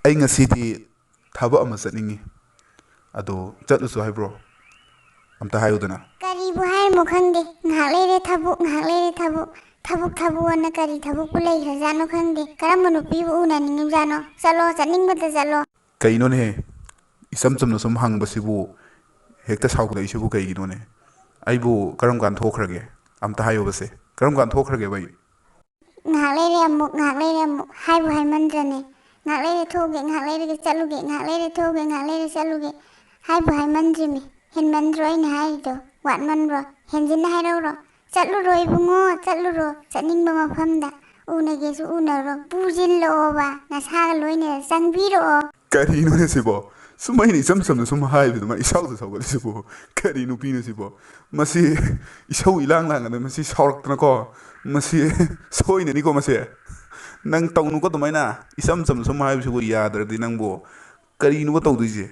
ꯑꯩ ꯉꯁꯤꯗꯤ ꯊꯕꯛ ꯑꯃ ꯆꯠꯅꯤꯡꯉꯤ ꯑꯗꯣ ꯆꯠꯂꯨꯁꯨ ꯍꯥꯏꯕ꯭ꯔꯣ ꯑꯝꯇ ꯍꯥꯏꯌꯨꯗꯅ ꯀꯔꯤꯕꯨ ꯍꯥꯏꯔꯃꯣ ꯈꯪꯗꯦ ꯉꯥꯏꯍꯥꯛ ꯂꯩꯔꯦ ꯊꯕꯛ ꯉꯥꯏꯍꯥꯛ ꯂꯩꯔꯦ ꯊꯕꯛ ꯊꯕꯛ ꯊꯕꯛꯑꯅ ꯀꯔꯤ ꯊꯕꯛꯄꯨ ꯂꯩꯈ꯭ꯔꯖꯥꯠꯅꯣ ꯈꯪꯗꯦ ꯀꯔꯝꯕ ꯅꯨꯄꯤꯕꯨ ꯎꯅꯅꯤꯡꯉꯤꯕꯖꯥꯠꯅꯣ ꯆꯠꯂꯣ ꯆꯠꯅꯤꯡꯕꯗ ꯆꯠꯂꯣ ꯀꯩꯅꯣꯅꯦꯍꯦ ꯏꯆꯝ ꯆꯝꯅ ꯁꯨꯝ ꯍꯪꯕꯁꯤꯕꯨ ꯍꯦꯛꯇ ꯁꯥꯎꯒꯠꯂꯛꯏꯁꯤꯕꯨ ꯀꯩꯒꯤꯅꯣꯅꯦ ꯑꯩꯕꯨ ꯀꯔꯝ ꯀꯥꯟ ꯊꯣꯛꯈ꯭ꯔꯒꯦ ꯑꯝꯇ ꯍꯥꯏꯌꯨꯕꯁꯦ ꯀꯔꯝ ꯀꯥꯟ ꯊꯣꯛꯈ꯭ꯔꯒꯦꯕ ꯑꯩ ꯉꯥꯏꯍꯥꯛ ꯂꯩꯔꯦ ꯑꯃꯨꯛ ꯉꯥꯏꯍꯥꯛ ꯂꯩꯔꯦ ꯑꯃꯨꯛ ꯍꯥꯏꯕꯨ ꯍꯥꯏꯃꯟꯗ꯭ꯔꯅꯦ ꯉꯥꯏꯍꯥꯛ ꯂꯩꯔꯦ ꯊꯣꯛꯎꯒꯦ ꯉꯥꯏꯍꯥꯛ ꯂꯩꯔꯒ ꯆꯠꯂꯨꯒꯦ ꯉꯥꯏꯍꯥꯛ ꯂꯩꯔꯦ ꯊꯣꯛꯎꯒꯦ ꯉꯥꯏꯍꯥꯛ ꯂꯩꯔꯦ ꯆꯠꯂꯨꯒꯦ ꯍꯥꯏꯕꯨ ꯍꯥꯏꯃꯟꯗ꯭ꯔꯤꯃꯤ ꯍꯦꯟꯃꯟꯗ꯭ꯔꯣ ꯑꯩꯅ ꯍꯥꯏꯔꯤꯗꯣ ꯋꯥꯠꯃꯟꯕ꯭ꯔꯣ ꯍꯦꯟꯖꯤꯟꯅ ꯍꯥꯏꯔꯧꯔꯣ ꯆꯠꯂꯨꯔꯣ ꯏꯕꯨꯡꯉꯣ ꯆꯠꯂꯨꯔꯣ ꯆꯠꯅꯤꯡꯕ ꯃꯐꯝꯗ ꯎꯅꯒꯦꯁꯨ ꯎꯅꯔꯣ ꯄꯨꯁꯤꯜꯂꯛꯑꯣꯕ ꯅꯁꯥꯒ ꯂꯣꯏꯅꯅ ꯆꯪꯕꯤꯔꯛꯑꯣ ꯀꯔꯤꯅꯣꯅꯦ ꯁꯤꯕꯣ ꯁꯨꯝ ꯑꯩꯅ ꯏꯆꯝ ꯆꯝꯅ ꯁꯨꯝ ꯍꯥꯏꯕꯗ ꯃꯥ ꯏꯁꯥꯎꯗ ꯁꯥꯎꯒꯠꯂꯤꯁꯤꯕꯣ ꯀꯔꯤ ꯅꯨꯄꯤꯅꯣ ꯁꯤꯕꯣ ꯃꯁꯤ ꯏꯁꯧ ꯏꯂꯥꯡ ꯂꯥꯡꯒꯅ ꯃꯁꯤ ꯁꯥꯎꯔꯛꯇꯅꯀꯣ ꯃꯁꯤ ꯁꯣꯏꯅꯅꯤꯀꯣ ꯃꯁꯤ ꯅꯪ ꯇꯧꯅꯨꯀꯣ ꯑꯗꯨꯃꯥꯏꯅ ꯏꯆꯝ ꯆꯝꯅ ꯁꯨꯝ ꯍꯥꯏꯕꯁꯤꯕꯨ ꯌꯥꯗ꯭ꯔꯗꯤ ꯅꯪꯕꯨ ꯀꯔꯤꯅꯣꯕ ꯇꯧꯗꯣꯏꯁꯦ